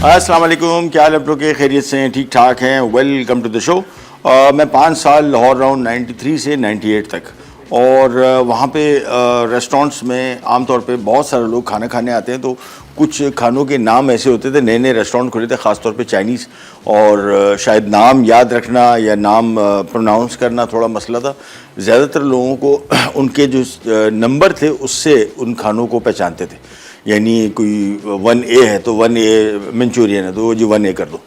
अस्सलाम वालेकुम, क्या हाल आप लोग के? खैरियत से हैं? ठीक ठाक हैं? Welcome to the show. मैं 5 साल लाहौर रहा हूँ 93 से 98 तक, और वहाँ पे रेस्टोरेंट्स में आमतौर पे बहुत सारे लोग खाना खाने आते हैं। तो कुछ खानों के नाम ऐसे होते थे, नए नए रेस्टोरेंट खुले थे ख़ासतौर पे चाइनीज़, और शायद नाम याद रखना या नाम प्रोनाउंस करना थोड़ा मसला था। ज़्यादातर लोगों को उनके जो नंबर थे उससे उन खानों को पहचानते थे। यानी कोई 1A है तो 1A मंचूरियन है तो वो जी 1A कर दो,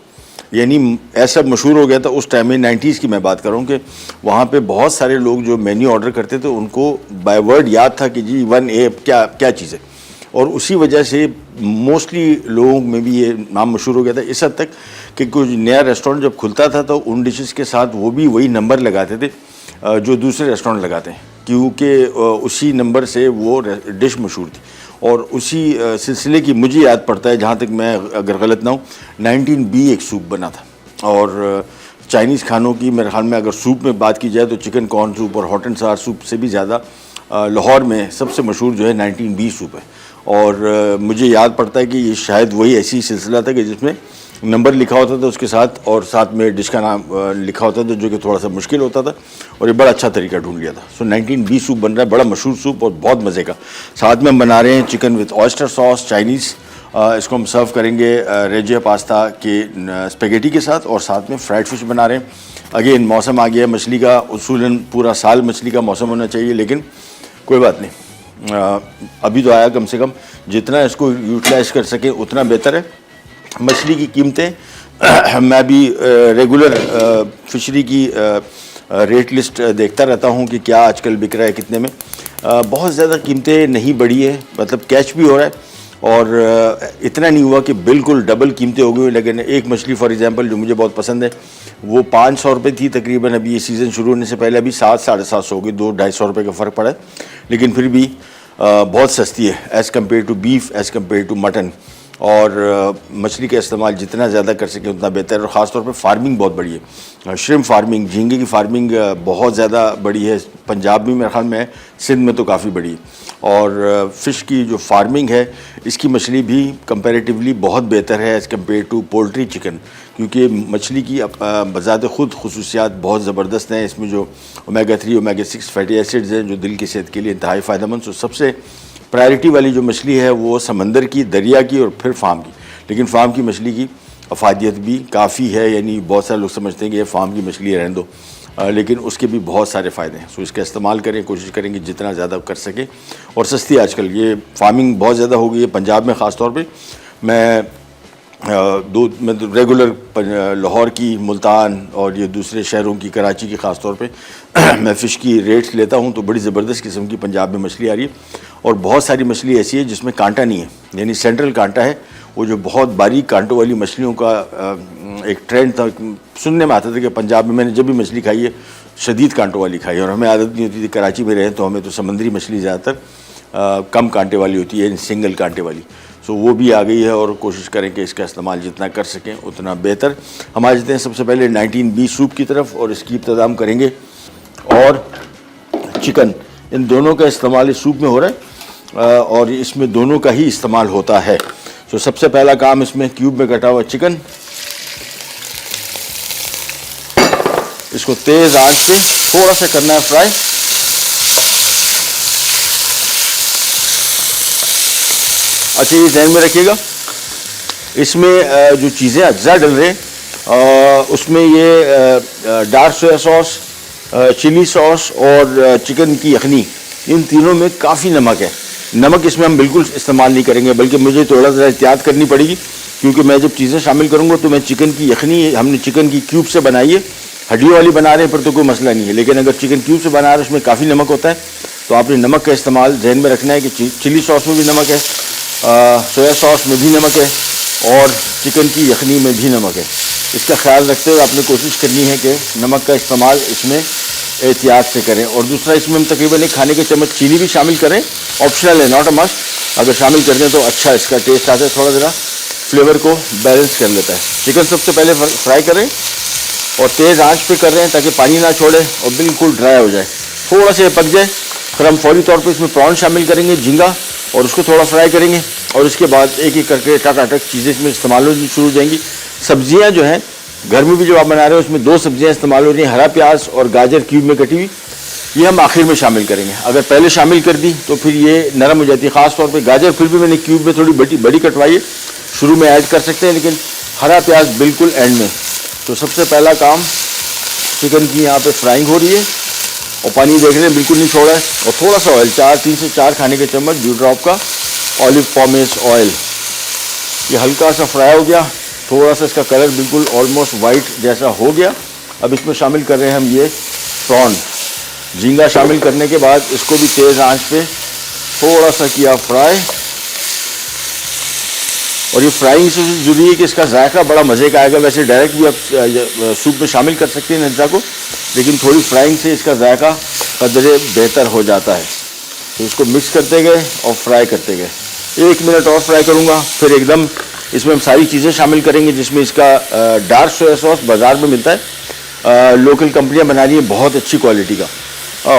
यानी ऐसा मशहूर हो गया था उस टाइम में। 90s की मैं बात कर रहा हूँ कि वहाँ पे बहुत सारे लोग जो मेन्यू ऑर्डर करते थे उनको बाय वर्ड याद था कि जी 1A क्या क्या चीज़ है, और उसी वजह से मोस्टली लोगों में भी ये नाम मशहूर हो गया था। इस हद तक कि कुछ नया रेस्टोरेंट जब खुलता था तो उन डिशेस के साथ वो भी वही नंबर लगाते थे जो दूसरे रेस्टोरेंट लगाते हैं, क्योंकि उसी नंबर से वो डिश मशहूर थी। और उसी सिलसिले की मुझे याद पड़ता है, जहाँ तक मैं अगर गलत ना हूँ, 19B एक सूप बना था। और चाइनीज़ खानों की मेरे ख्याल में अगर सूप में बात की जाए तो चिकन कॉर्न सूप और हॉट एंड सार सूप से भी ज़्यादा लाहौर में सबसे मशहूर जो है 19B सूप है। और मुझे याद पड़ता है कि ये शायद वही ऐसी सिलसिला था कि जिसमें नंबर लिखा होता था उसके साथ, और साथ में डिश का नाम लिखा होता था, जो कि थोड़ा सा मुश्किल होता था, और ये बड़ा अच्छा तरीका ढूंढ लिया था। सो 19B सूप बन रहा है, बड़ा मशहूर सूप और बहुत मज़े का। साथ में हम बना रहे हैं chicken with oyster sauce Chinese. इसको हम सर्व करेंगे रेजिया पास्ता के स्पेगेटी के साथ, और साथ में फ्राइड फिश बना रहे हैं। अगेन मौसम आ गया मछली का, उसूलन पूरा साल मछली का मौसम होना चाहिए, लेकिन कोई बात नहीं, अभी तो आया। कम से कम जितना इसको यूटिलाइज कर सकें उतना बेहतर है। मछली की कीमतें मैं भी रेगुलर फिशरी की रेट लिस्ट देखता रहता हूँ कि क्या आजकल बिक रहा है, कितने में। बहुत ज़्यादा कीमतें नहीं बढ़ी है, मतलब कैच भी हो रहा है, और इतना नहीं हुआ कि बिल्कुल डबल कीमतें हो गई। लेकिन एक मछली फॉर एग्जांपल जो मुझे बहुत पसंद है वो 500 रुपये थी तकरीबन, अभी ये सीज़न शुरू होने से पहले अभी 700-750 हो गई, 200-250 रुपये का फ़र्क पड़ा है, लेकिन फिर भी बहुत सस्ती है as compare to beef, as compare to mutton. और मछली का इस्तेमाल जितना ज़्यादा कर सकें उतना बेहतर है। और ख़ास तौर पे फार्मिंग बहुत बड़ी है, श्रिम्प फार्मिंग, झींगे की फार्मिंग बहुत ज़्यादा बड़ी है। पंजाब में मेरे ख्याल में, सिंध में तो काफ़ी बड़ी है। और फ़िश की जो फार्मिंग है इसकी मछली भी कंपैरेटिवली बहुत बेहतर है as compare to poultry chicken, क्योंकि मछली की बज़ात ख़ुद खुसूसियात बहुत ज़बरदस्त हैं। इसमें जो ओमेगा 3 ओमेगा 6 फैटी एसिड्स हैं जो दिल की सेहत के लिए इंतहाई फ़ायदेमंद। तो सबसे प्रायोरिटी वाली जो मछली है वो समंदर की, दरिया की, और फिर फार्म की। लेकिन फार्म की मछली की अफादियत भी काफ़ी है, यानी बहुत सारे लोग समझते हैं कि ये फार्म की मछली है रहने दो, लेकिन उसके भी बहुत सारे फ़ायदे हैं। सो इसका इस्तेमाल करें, कोशिश करेंगे जितना ज़्यादा कर सकें। और सस्ती आजकल ये फार्मिंग बहुत ज़्यादा हो गई है पंजाब में ख़ास तौर पे। मैं रेगुलर लाहौर की, मुल्तान और ये दूसरे शहरों की, कराची की ख़ास तौर पे मैं फ़िश की रेट्स लेता हूँ, तो बड़ी ज़बरदस्त किस्म की पंजाब में मछली आ रही है। और बहुत सारी मछली ऐसी है जिसमें कांटा नहीं है, यानी सेंट्रल कांटा है। वो जो बहुत बारीक कांटों वाली मछलियों का एक ट्रेंड था, सुनने में आता था कि पंजाब में, मैंने जब भी मछली खाई है शदीद कांटों वाली खाई है, और हमें आदत नहीं होती थी, कराची में रहे तो हमें तो समुद्री मछली ज़्यादातर कम कांटे वाली होती है, सिंगल कांटे वाली। सो वो भी आ गई है, और कोशिश करें कि इसका इस्तेमाल जितना कर सकें उतना बेहतर। हम आ जाते हैं सबसे पहले 19B सूप की तरफ, और इसकी इब्तिदाम करेंगे। और चिकन, इन दोनों का इस्तेमाल इस सूप में हो रहा है, और इसमें दोनों का ही इस्तेमाल होता है। तो सबसे पहला काम, इसमें क्यूब में कटा हुआ चिकन, इसको तेज़ आंच पे थोड़ा सा करना है फ्राई। अच्छा, ये ध्यान में रखिएगा, इसमें जो चीज़ें अज्जा डल रहे हैं उसमें ये dark soya sauce, chilli sauce और चिकन की यखनी, इन तीनों में काफ़ी नमक है। नमक इसमें हम बिल्कुल इस्तेमाल नहीं करेंगे, बल्कि मुझे थोड़ा सा एहतियात करनी पड़ेगी, क्योंकि मैं जब चीज़ें शामिल करूँगा तो मैं चिकन की यखनी, हमने चिकन की क्यूब से बनाई है, हड्डियों वाली बना रहे हैं पर तो कोई मसला नहीं है। लेकिन अगर चिकन क्यूब से बना रहे हैं उसमें काफ़ी नमक होता है, तो आपने नमक का इस्तेमाल जहन में रखना है कि चिली सॉस में भी नमक है, सोया सॉस में भी नमक है, और चिकन की यखनी में भी नमक है। इसका ख्याल रखते हुए आपने कोशिश करनी है कि नमक का इस्तेमाल इसमें एहतियात से करें। और दूसरा, इसमें हम तकरीबन 1 खाने के चम्मच चीनी भी शामिल करें, ऑप्शनल है, नॉट अ मस्ट। अगर शामिल कर दें तो अच्छा इसका टेस्ट आता है, थोड़ा ज़रा फ्लेवर को बैलेंस कर लेता है। चिकन सबसे पहले फ्राई करें, और तेज़ आंच पे कर रहे हैं ताकि पानी ना छोड़े और बिल्कुल ड्राई हो जाए, थोड़ा सा पक जाए। फिर हम फौरी तौर पे इसमें प्रॉन शामिल करेंगे, झींगा, और उसको थोड़ा फ्राई करेंगे और उसके बाद एक एक करके टकाटक चीज़ें इसमें इस्तेमाल होनी शुरू हो जाएंगी। सब्जियां जो हैं घर में भी जो आप बना रहे हो उसमें 2 सब्जियां इस्तेमाल हो रही हैं, हरा प्याज और गाजर क्यूब में कटी हुई, ये हम आखिर में शामिल करेंगे। अगर पहले शामिल कर दी तो फिर ये नरम हो जाती है। ख़ास तौर पे गाजर फिर भी मैंने क्यूब में थोड़ी बड़ी कटवाई है, शुरू में ऐड कर सकते हैं, लेकिन हरा प्याज बिल्कुल एंड में। तो सबसे पहला काम चिकन की यहाँ पे फ्राइंग हो रही है और पानी देख रहे हैं बिल्कुल नहीं छोड़ा है। और थोड़ा सा ऑयल 3 से 4 खाने के चम्मच ड्यू ड्रॉप का ऑलिव पॉमेस ऑयल, ये हल्का सा फ्राई हो गया, थोड़ा सा इसका कलर बिल्कुल ऑलमोस्ट वाइट जैसा हो गया। अब इसमें शामिल कर रहे हैं हम ये प्रॉन, झींगा शामिल करने के बाद इसको भी तेज़ आंच पे थोड़ा सा किया फ्राई। और ये फ्राइंग से जरूरी है कि इसका जायका बड़ा मज़े का आएगा। वैसे डायरेक्ट भी आप सूप में शामिल कर सकते हैं नज्जा को, लेकिन थोड़ी फ्राइंग से इसका जायका कदरे बेहतर हो जाता है। तो इसको मिक्स करते गए और फ्राई करते गए। 1 मिनट और फ्राई करूँगा, फिर एकदम इसमें हम सारी चीज़ें शामिल करेंगे, जिसमें इसका डार्क सोया सॉस बाज़ार में मिलता है, लोकल कंपनियाँ बना रही हैं बहुत अच्छी क्वालिटी का,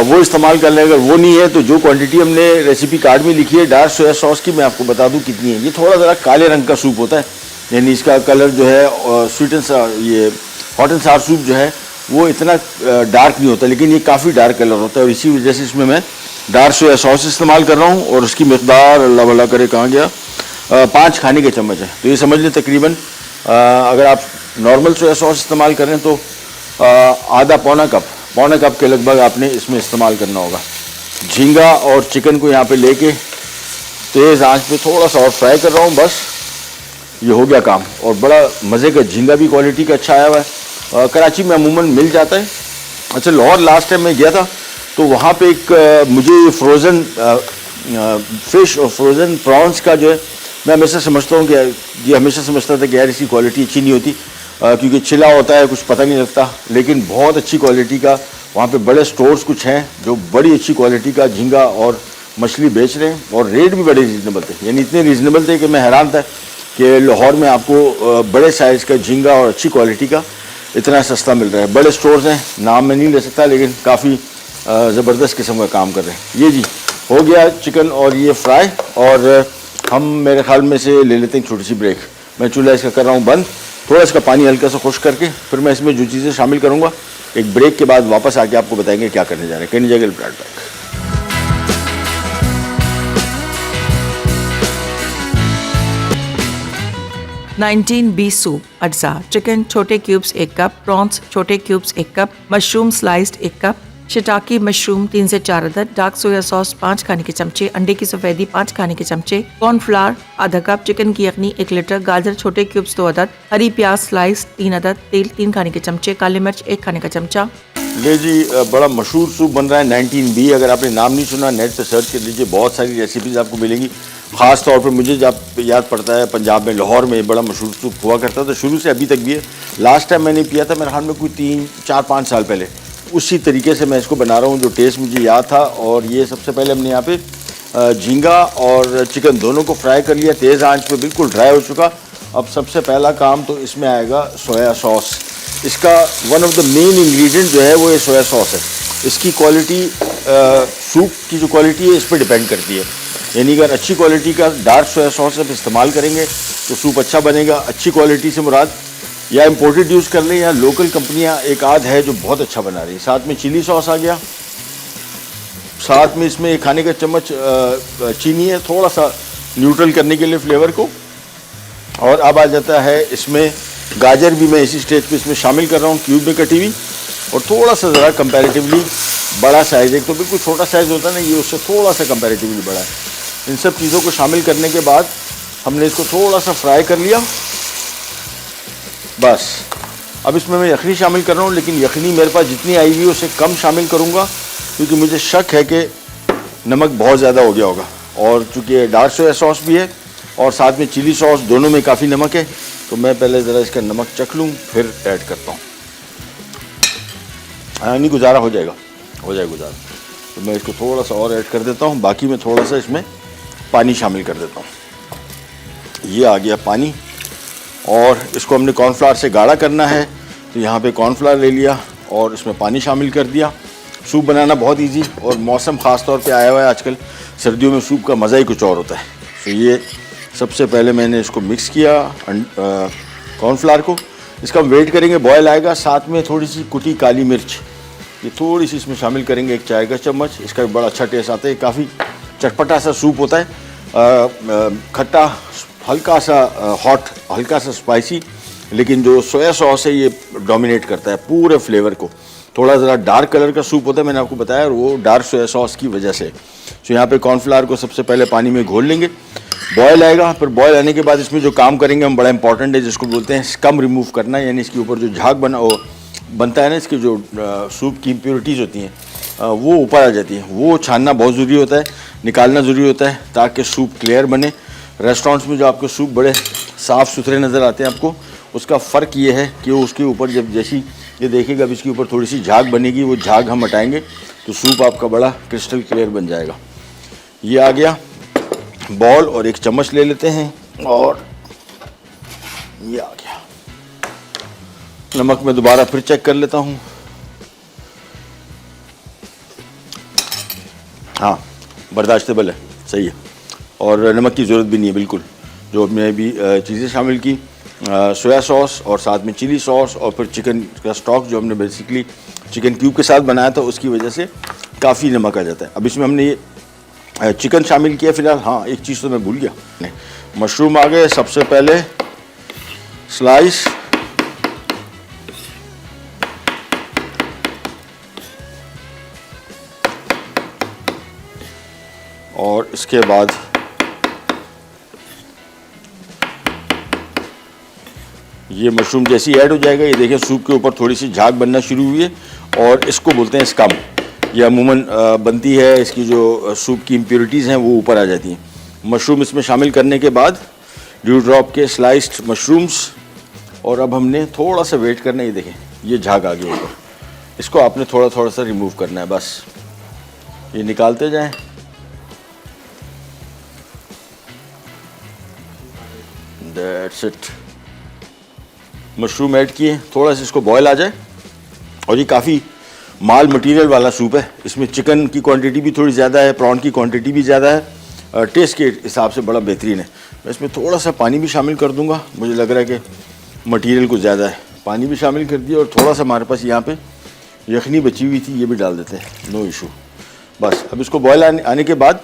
वो इस्तेमाल कर लें। अगर वो नहीं है तो जो क्वांटिटी हमने रेसिपी कार्ड में लिखी है डार्क सोया सॉस की, मैं आपको बता दूं कितनी है। ये थोड़ा ज़रा काले रंग का सूप होता है, यानी इसका कलर जो है स्वीट एंड ये हॉट एंड सार सूप जो है वो इतना डार्क नहीं होता, लेकिन ये काफ़ी डार्क कलर होता है। और इसी वजह से इसमें मैं डार्क सोया सॉस इस्तेमाल कर रहा हूँ। और उसकी मकदार अल्लाह भला करे कहाँ गया, 5 खाने के चम्मच है। तो ये समझ लें तकरीबन अगर आप नॉर्मल सोया सॉस इस्तेमाल करें तो आधा पौना कप के लगभग आपने इसमें इस्तेमाल करना होगा। झींगा और चिकन को यहाँ पे लेके तेज़ आंच पे थोड़ा सा और फ्राई कर रहा हूँ, बस ये हो गया काम। और बड़ा मज़े का झींगा भी क्वालिटी का अच्छा आया हुआ है, कराची में अमूमन मिल जाता है। अच्छा, लाहौर लास्ट टाइम मैं गया था तो वहाँ पे एक मुझे फ्रोज़न फ़िश और फ्रोज़न प्रॉन्स का जो है, मैं हमेशा समझता हूँ कि ये हमेशा समझता था कि यार इसकी क्वालिटी अच्छी नहीं होती क्योंकि चिला होता है, कुछ पता नहीं लगता, लेकिन बहुत अच्छी क्वालिटी का वहाँ पे बड़े स्टोर्स कुछ हैं जो बड़ी अच्छी क्वालिटी का झींगा और मछली बेच रहे हैं। और रेट भी बड़े रीज़नेबल थे, यानी इतने रीज़नेबल थे कि मैं हैरान था कि लाहौर में आपको बड़े साइज़ का झींगा और अच्छी क्वालिटी का इतना सस्ता मिल रहा है। बड़े स्टोर्स हैं, नाम मैं नहीं ले सकता, लेकिन काफ़ी ज़बरदस्त किस्म का काम कर रहे हैं। ये जी हो गया चिकन और ये फ्राई। और हम मेरे ख्याल में से ले लेते हैं छोटी सी ब्रेक। मैं चूल्हा इसका कर रहा हूँ बंद, थोड़ा इसका पानी हल्का सा खुश करके फिर मैं इसमें जो चीज़ें शामिल करूँगा एक ब्रेक के बाद वापस आके आपको बताएंगे क्या करने जा रहे हैं। कहने जाएगा ब्रेड बैक। 19B सूप अज्जा, चिकन छोटे क्यूब्स 1 कप, प्रॉन्स छोटे cubes 1 cup, mushroom sliced 1 cup, shiitake mushroom 3 से 4 अदद, डार्क सोया सॉस 5 खाने के चमचे, अंडे की सफेदी 5 खाने के चमचे, कॉर्नफ्लावर आधा कप, चिकन की यखनी 1 लीटर, गाजर छोटे क्यूब्स 2 अदद, हरी प्याज स्लाइस 3 अदद, तेल 3 खाने के चमचे, काली मिर्च 1 खाने का चमचा। ले जी, बड़ा मशहूर सूप बन रहा है 19B। अगर आपने नाम नहीं सुना नेट पे सर्च कर लीजिए, बहुत सारी रेसिपीज़ आपको मिलेंगी। ख़ास तौर पे मुझे जब याद पड़ता है पंजाब में लाहौर में बड़ा मशहूर सूप हुआ करता था, शुरू से अभी तक भी है। लास्ट टाइम मैंने पिया था मेरे हाल में कोई 3-4-5 साल पहले, उसी तरीके से मैं इसको बना रहा हूँ जो टेस्ट मुझे याद था। और ये सबसे पहले हमने यहाँ पे झींगा और चिकन दोनों को फ्राई कर लिया, तेज़ आंच पे बिल्कुल ड्राई हो चुका। अब सबसे पहला काम तो इसमें आएगा सोया सॉस। इसका one of the main ingredient जो है वो ये सोया सॉस है। इसकी क्वालिटी सूप की जो क्वालिटी है इस पर डिपेंड करती है, यानी अगर अच्छी क्वालिटी का डार्क सोया सॉस आप इस्तेमाल करेंगे तो सूप अच्छा बनेगा। अच्छी क्वालिटी से मुराद या इम्पोर्टेड यूज़ कर लें या लोकल कंपनियां एक आध है जो बहुत अच्छा बना रही है। साथ में चिली सॉस आ गया, साथ में इसमें 1 खाने का चम्मच चीनी है, थोड़ा सा न्यूट्रल करने के लिए फ्लेवर को। और अब आ जाता है इसमें गाजर भी मैं इसी स्टेज पे इसमें शामिल कर रहा हूँ, क्यूब में कटी हुई। और थोड़ा सा ज़रा कंपैरेटिवली बड़ा साइज़, एक तो बिल्कुल छोटा साइज़ होता है ना, ये उससे थोड़ा सा कंपैरेटिवली बड़ा है। इन सब चीज़ों को शामिल करने के बाद हमने इसको थोड़ा सा फ्राई कर लिया, बस। अब इसमें मैं यखनी शामिल कर रहा हूँ, लेकिन यखनी मेरे पास जितनी आई हुई उससे कम शामिल करूँगा क्योंकि मुझे शक है कि नमक बहुत ज़्यादा हो गया होगा। और चूँकि डार्क सोया सॉस भी है और साथ में चिली सॉस, दोनों में काफ़ी नमक है, तो मैं पहले ज़रा इसका नमक चख लूँ फिर ऐड करता हूँ। हाँ, नहीं गुजारा हो जाएगा गुजारा। तो मैं इसको थोड़ा सा और ऐड कर देता हूँ, बाकी मैं थोड़ा सा इसमें पानी शामिल कर देता हूँ। ये आ गया पानी और इसको हमने कॉर्नफ्लावर से गाढ़ा करना है, तो यहाँ पे कॉर्नफ्लावर ले लिया और इसमें पानी शामिल कर दिया। सूप बनाना बहुत इजी और मौसम ख़ास तौर पे आया हुआ है आजकल, सर्दियों में सूप का मज़ा ही कुछ और होता है। तो ये सबसे पहले मैंने इसको मिक्स किया कॉर्नफ्लावर को। इसका हम वेट करेंगे बॉयल आएगा। साथ में थोड़ी सी कुटी काली मिर्च, ये थोड़ी सी इसमें शामिल करेंगे, 1 चाय का चम्मच। इसका बड़ा अच्छा टेस्ट आता है, काफ़ी चटपटा सा सूप होता है, खट्टा, हल्का सा हॉट, हल्का सा स्पाइसी, लेकिन जो सोया सॉस है ये डोमिनेट करता है पूरे फ्लेवर को। थोड़ा ज़रा डार्क कलर का सूप होता है, मैंने आपको बताया, और वो डार्क सोया सॉस की वजह से। तो यहाँ पे कॉर्नफ्लावर को सबसे पहले पानी में घोल लेंगे, बॉयल आएगा। फिर बॉयल आने के बाद इसमें जो काम करेंगे हम, बड़ा इंपॉर्टेंट है, जिसको बोलते हैं स्कम रिमूव करना है, यानी इसके ऊपर जो झाग बनता है ना, इसकी जो सूप की इम्प्योरिटीज़ होती हैं वो ऊपर आ जाती है, वो छानना बहुत ज़रूरी होता है, निकालना ज़रूरी होता है, ताकि सूप क्लियर बने। रेस्टोरेंट्स में जो आपके सूप बड़े साफ़ सुथरे नज़र आते हैं आपको, उसका फ़र्क ये है कि उसके ऊपर जब जैसी ये देखिएगा, अब इसके ऊपर थोड़ी सी झाग बनेगी, वो झाग हम हटाएंगे तो सूप आपका बड़ा क्रिस्टल क्लियर बन जाएगा। ये आ गया बॉल, और 1 चम्मच ले लेते हैं, और ये आ गया। नमक मैं दोबारा फिर चेक कर लेता हूँ। हाँ, बर्दाश्तेबल है, सही है, और नमक की ज़रूरत भी नहीं है बिल्कुल। जो हमने भी चीज़ें शामिल की, सोया सॉस और साथ में चिली सॉस, और फिर चिकन का स्टॉक जो हमने बेसिकली चिकन क्यूब के साथ बनाया था, उसकी वजह से काफ़ी नमक आ जाता है। अब इसमें हमने ये चिकन शामिल किया फ़िलहाल। हाँ, एक चीज़ तो मैं भूल गया, नहीं, मशरूम आ गए। सबसे पहले स्लाइस, और इसके बाद ये मशरूम जैसे ही ऐड हो जाएगा, ये देखें सूप के ऊपर थोड़ी सी झाग बनना शुरू हुई है, और इसको बोलते हैं स्कम। ये अमूमन बनती है, इसकी जो सूप की इम्प्योरिटीज़ हैं वो ऊपर आ जाती हैं। मशरूम इसमें शामिल करने के बाद ड्यू ड्रॉप के स्लाइस्ड मशरूम्स, और अब हमने थोड़ा सा वेट करना है। ये देखें, ये झाग आ गया ऊपर, इसको आपने थोड़ा थोड़ा सा रिमूव करना है, बस ये निकालते जाएं। That's it. मशरूम ऐड किए, थोड़ा सा इसको बॉयल आ जाए, और ये काफ़ी माल मटेरियल वाला सूप है। इसमें चिकन की क्वांटिटी भी थोड़ी ज़्यादा है, प्रॉन की क्वांटिटी भी ज़्यादा है, टेस्ट के हिसाब से बड़ा बेहतरीन है। मैं इसमें थोड़ा सा पानी भी शामिल कर दूंगा, मुझे लग रहा है कि मटेरियल कुछ ज़्यादा है। पानी भी शामिल कर दिया, और थोड़ा सा हमारे पास यहाँ पे यखनी बची हुई थी, ये भी डाल देते हैं, नो इशू। बस अब इसको बॉयल आने के बाद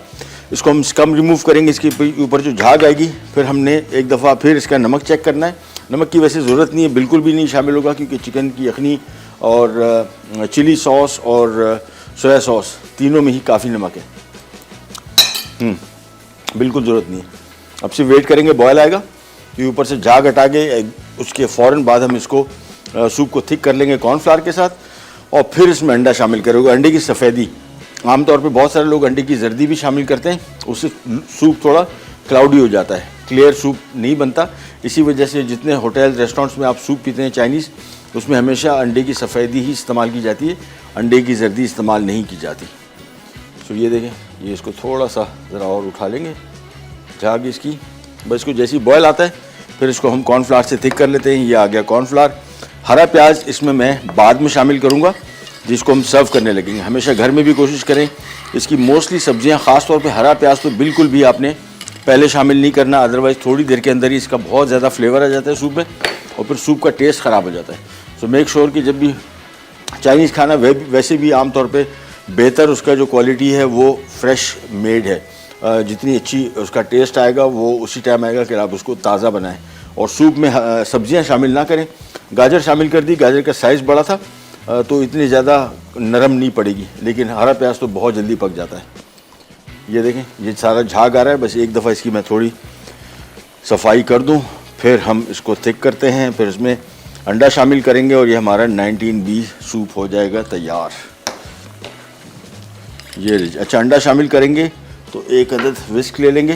इसको हम स्कम रिमूव करेंगे, इसके ऊपर जो झाग आएगी। फिर हमने एक दफ़ा फिर इसका नमक चेक करना है। नमक की वैसे ज़रूरत नहीं है, बिल्कुल भी नहीं शामिल होगा, क्योंकि चिकन की यखनी और चिली सॉस और सोया सॉस तीनों में ही काफ़ी नमक है। बिल्कुल ज़रूरत नहीं है। अब सिर्फ वेट करेंगे बॉयल आएगा, कि ऊपर से झाग हटा के उसके फ़ौरन बाद हम इसको सूप को थिक कर लेंगे कॉर्नफ्लावर के साथ, और फिर इसमें अंडा शामिल करेंगे। अंडे की सफ़ेदी, आमतौर पे बहुत सारे लोग अंडे की जर्दी भी शामिल करते हैं, उससे सूप थोड़ा क्लाउडी हो जाता है, क्लियर सूप नहीं बनता। इसी वजह से जितने होटल रेस्टोरेंट्स में आप सूप पीते हैं चाइनीज़, उसमें हमेशा अंडे की सफ़ेदी ही इस्तेमाल की जाती है, अंडे की जर्दी इस्तेमाल नहीं की जाती। तो ये देखें, ये इसको थोड़ा सा ज़रा और उठा लेंगे झाग इसकी। बस इसको जैसे ही बॉयल आता है, फिर इसको हम कॉर्नफ्लावर से थिक कर लेते हैं। ये आ गया कॉर्नफ्लावर। हरा प्याज इसमें मैं बाद में शामिल करूँगा, जिसको हम सर्व करने लगेंगे। हमेशा घर में भी कोशिश करें, इसकी मोस्टली सब्जियां, ख़ास तौर पे हरा प्याज तो बिल्कुल भी आपने पहले शामिल नहीं करना, अदरवाइज़ थोड़ी देर के अंदर ही इसका बहुत ज़्यादा फ्लेवर आ जाता है सूप में, और फिर सूप का टेस्ट ख़राब हो जाता है। सो मेक श्योर कि जब भी चाइनीज़ खाना वैसे भी आमतौर पर बेहतर उसका जो क्वालिटी है वो फ्रेश मेड है, जितनी अच्छी उसका टेस्ट आएगा वो उसी टाइम आएगा कि आप उसको ताज़ा बनाएँ। और सूप में सब्जियाँ शामिल ना करें। गाजर शामिल कर दी, गाजर का साइज़ बड़ा था तो इतनी ज़्यादा नरम नहीं पड़ेगी, लेकिन हरा प्याज तो बहुत जल्दी पक जाता है। ये देखें, ये सारा झाग आ रहा है, बस एक दफ़ा इसकी मैं थोड़ी सफाई कर दूं, फिर हम इसको थिक करते हैं, फिर इसमें अंडा शामिल करेंगे, और ये हमारा 19B सूप हो जाएगा तैयार। ये लीजिए। अच्छा, अंडा शामिल करेंगे तो एक अदद विस्क ले लेंगे,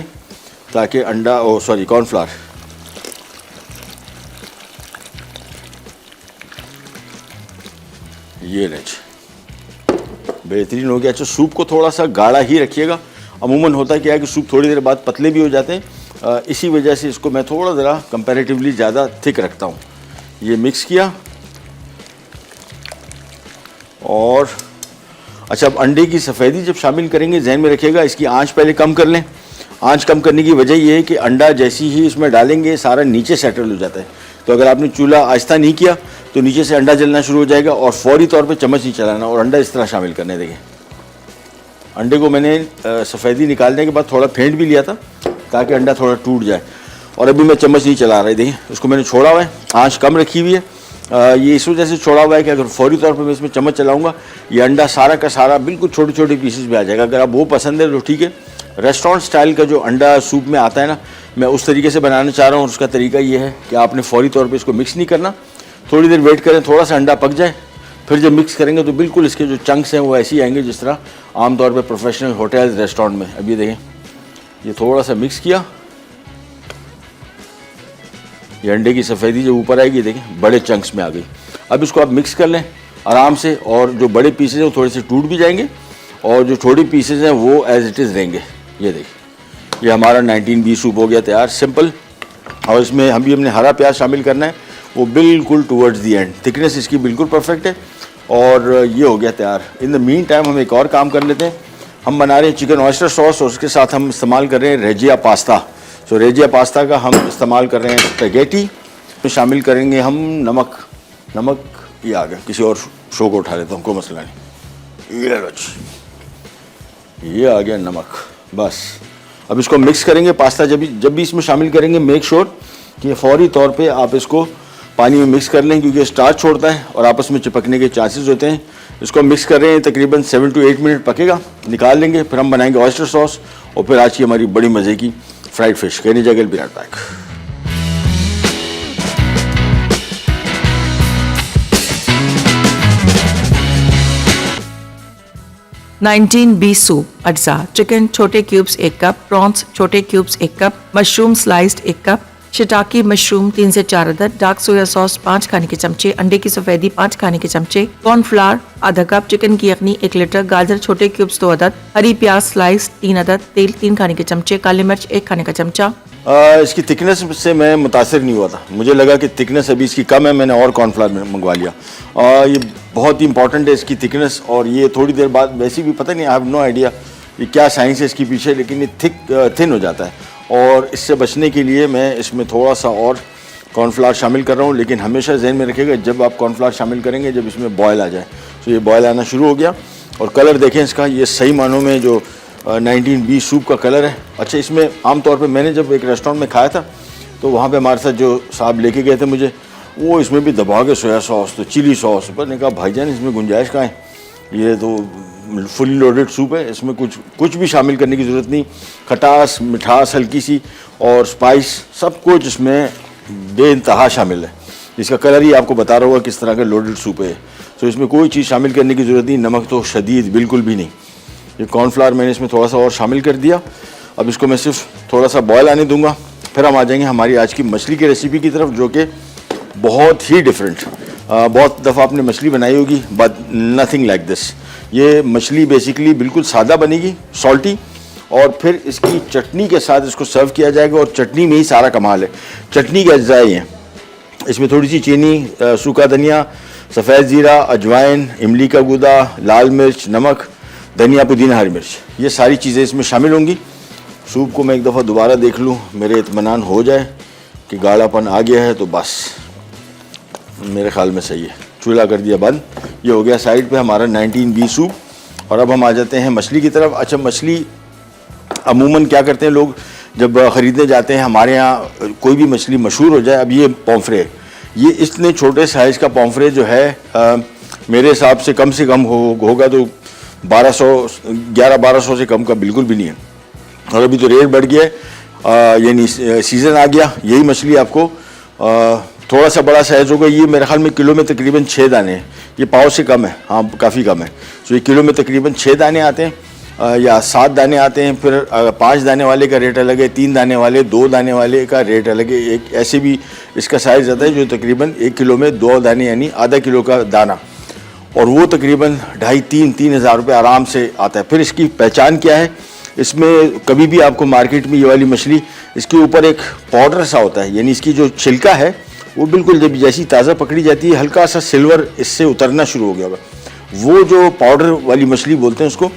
ताकि अंडा कॉर्नफ्लावर, ये लीजिए, बेहतरीन हो गया। अच्छा, सूप को थोड़ा सा गाढ़ा ही रखिएगा। अमूमन होता क्या है कि सूप थोड़ी देर बाद पतले भी हो जाते हैं, इसी वजह से इसको मैं थोड़ा ज़रा कंपैरेटिवली ज़्यादा थिक रखता हूँ। ये मिक्स किया, और अच्छा, अब अंडे की सफ़ेदी जब शामिल करेंगे जहन में रखिएगा इसकी आंच पहले कम कर लें। आंच कम करने की वजह यह है कि अंडा जैसी ही इसमें डालेंगे सारा नीचे सेटल हो जाता है। तो अगर आपने चूल्हा आहिस्ता नहीं किया तो नीचे से अंडा जलना शुरू हो जाएगा और फौरी तौर पे चम्मच नहीं चलाना और अंडा इस तरह शामिल करने देंगे। अंडे को मैंने सफ़ेदी निकालने के बाद थोड़ा फेंट भी लिया था ताकि अंडा थोड़ा टूट जाए और अभी मैं चम्मच नहीं चला रही। देखिए उसको मैंने छोड़ा हुआ है, आँच कम रखी हुई है। ये इस वजह से छोड़ा हुआ है कि अगर फौरी तौर पे मैं इसमें चम्मच चलाऊंगा ये अंडा सारा का सारा बिल्कुल छोटे छोटे पीसेस में आ जाएगा। अगर आप वो पसंद है तो ठीक है। रेस्टोरेंट स्टाइल का जो अंडा सूप में आता है ना, मैं उस तरीके से बनाना चाह रहा हूँ। उसका तरीका ये है कि आपने फौरी तौर पे इसको मिक्स नहीं करना, थोड़ी देर वेट करें, थोड़ा सा अंडा पक जाए, फिर जब मिक्स करेंगे तो बिल्कुल इसके जो चंक्स हैं वो ऐसे ही आएंगे जिस तरह आमतौर पर प्रोफेशनल होटल रेस्टोरेंट में। अब ये देखें, ये थोड़ा सा मिक्स किया, ये अंडे की सफ़ेदी जो ऊपर आएगी देखें बड़े चंक्स में आ गई। अब इसको आप मिक्स कर लें आराम से और जो बड़े पीसेज हैं वो थोड़े से टूट भी जाएंगे और जो छोटे पीसेज हैं वो एज इट इज़ रहेंगे। ये देखिए, ये हमारा 19B सूप हो गया तैयार, सिंपल। और इसमें हम भी हमने हरा प्याज शामिल करना है, वो बिल्कुल टूवर्ड्स दी एंड। थिकनेस इसकी बिल्कुल परफेक्ट है और ये हो गया तैयार। इन द मीन टाइम हम एक और काम कर लेते हैं। हम बना रहे हैं चिकन ऑयस्टर सॉस और उसके साथ हम इस्तेमाल कर रहे हैं रेजिया पास्ता। सो रेजिया पास्ता का हम इस्तेमाल कर रहे हैं स्पेगेटी। तो शामिल करेंगे हम नमक। ये आ गया, किसी और शो को उठा लेता हूँ, कोई मसला नहीं। ये लो जी, ये आ गया नमक। बस अब इसको मिक्स करेंगे। पास्ता जब भी इसमें शामिल करेंगे मेक श्योर कि फौरी तौर पे आप इसको पानी में मिक्स कर लें क्योंकि स्टार्च छोड़ता है और आपस में चिपकने के चांसेस होते हैं। इसको मिक्स कर रहे हैं, तकरीबन 7 to 8 मिनट पकेगा, निकाल लेंगे। फिर हम बनाएंगे ऑयस्टर सॉस और फिर आज की हमारी बड़ी मज़े की फ्राइड फिश। कहने जगह भी राइट बैक। 19B सूप अज्जा, चिकन छोटे क्यूब्स 1 कप, प्रॉन्स छोटे cubes 1 cup, mushroom sliced 1 cup, shiitake mushroom 3 से 4 अदद, डार्क सोया सॉस 5 खाने के चमचे, अंडे की सफेदी 5 खाने के चमचे, कॉर्नफ्लावर आधा कप, चिकन की यखनी 1 लीटर, गाजर छोटे क्यूब्स 2 अदद, हरी प्याज स्लाइस 3 अदद, तेल 3 खाने के चमचे, काली मिर्च 1 खाने का चमचा। इसकी थिकनेस से मैं मुतासिर नहीं हुआ था, मुझे लगा कि थिकनेस अभी इसकी कम है, मैंने और कॉर्नफ्लावर मंगवा लिया। ये बहुत ही इंपॉर्टेंट है इसकी थिकनेस और ये थोड़ी देर बाद वैसे भी पता नहीं, आई हैव नो आइडिया ये क्या साइंस है इसके पीछे, लेकिन ये थिन हो जाता है और इससे बचने के लिए मैं इसमें थोड़ा सा और कॉर्नफ्लावर शामिल कर रहा हूँ। लेकिन हमेशा जहन में रखिएगा जब आप कॉर्नफ्लावर शामिल करेंगे जब इसमें बॉयल आ जाए। तो ये बॉयल आना शुरू हो गया और कलर देखें इसका, ये सही मानों में जो 19B सूप का कलर है। अच्छा, इसमें आमतौर पे मैंने जब एक रेस्टोरेंट में खाया था तो वहाँ पे हमारे साथ जो साहब लेके गए थे मुझे, वो इसमें भी दबा के सोया सॉस तो चिली सॉस, पर ने कहा भाईजान इसमें गुंजाइश कहाँ है, ये तो फुली लोडेड सूप है, इसमें कुछ भी शामिल करने की ज़रूरत नहीं। खटास, मिठास हल्की सी और स्पाइस सब कुछ इसमें बेइंतहा शामिल है। इसका कलर ही आपको बता रहा होगा किस तरह का लोडेड सूप है। तो इसमें कोई चीज़ शामिल करने की ज़रूरत नहीं, नमक तो शदीद बिल्कुल भी नहीं। ये कॉर्नफ्लावर मैंने इसमें थोड़ा सा और शामिल कर दिया। अब इसको मैं सिर्फ थोड़ा सा बॉयल आने दूंगा, फिर हम आ जाएंगे हमारी आज की मछली की रेसिपी की तरफ, जो कि बहुत ही डिफरेंट। बहुत दफ़ा आपने मछली बनाई होगी बट नथिंग लाइक दिस। ये मछली बेसिकली बिल्कुल सादा बनेगी, सॉल्टी, और फिर इसकी चटनी के साथ इसको सर्व किया जाएगा और चटनी में ही सारा कमाल है। चटनी के अज्जाए हैं, इसमें थोड़ी सी चीनी, सूखा धनिया, सफ़ेद ज़ीरा, अजवाइन, इमली का गूदा, लाल मिर्च, नमक, धनिया, पुदीना, हरी मिर्च, ये सारी चीज़ें इसमें शामिल होंगी। सूप को मैं एक दफ़ा दोबारा देख लूँ, मेरे इत्मीनान हो जाए कि गाढ़ापन आ गया है तो बस मेरे ख्याल में सही है। चूल्हा कर दिया बंद। ये हो गया साइड पे हमारा 19B सूप। और अब हम आ जाते हैं मछली की तरफ। अच्छा, मछली अमूमन क्या करते हैं लोग जब ख़रीदने जाते हैं, हमारे यहाँ कोई भी मछली मशहूर हो जाए, अब ये पॉम्फ्रे, ये इतने छोटे साइज़ का पॉम्फ्रे जो है मेरे हिसाब से कम होगा तो 1100 से कम का बिल्कुल भी नहीं है। और अभी तो रेट बढ़ गया है, यानी सीज़न आ गया। यही मछली आपको थोड़ा सा बड़ा साइज़ होगा, ये मेरे ख्याल में किलो में तकरीबन 6 दाने हैं। ये पाव से कम है, हाँ काफ़ी कम है। तो ये किलो में तकरीबन 6 दाने आते हैं या 7 दाने आते हैं। फिर 5 दाने वाले का रेट अलग है, 3 दाने वाले, 2 दाने वाले का रेट अलग है। एक ऐसे भी इसका साइज़ आता है जो तकरीबन 1 किलो में 2 दाने यानी आधा किलो का दाना, और वो तकरीबन 2,500-3 हज़ार रुपये आराम से आता है। फिर इसकी पहचान क्या है, इसमें कभी भी आपको मार्केट में ये वाली मछली, इसके ऊपर एक पाउडर सा होता है, यानी इसकी जो छिलका है वो बिल्कुल जब जैसी ताज़ा पकड़ी जाती है हल्का सा सिल्वर इससे उतरना शुरू हो गया होगा, वो जो पाउडर वाली मछली बोलते हैं उसको,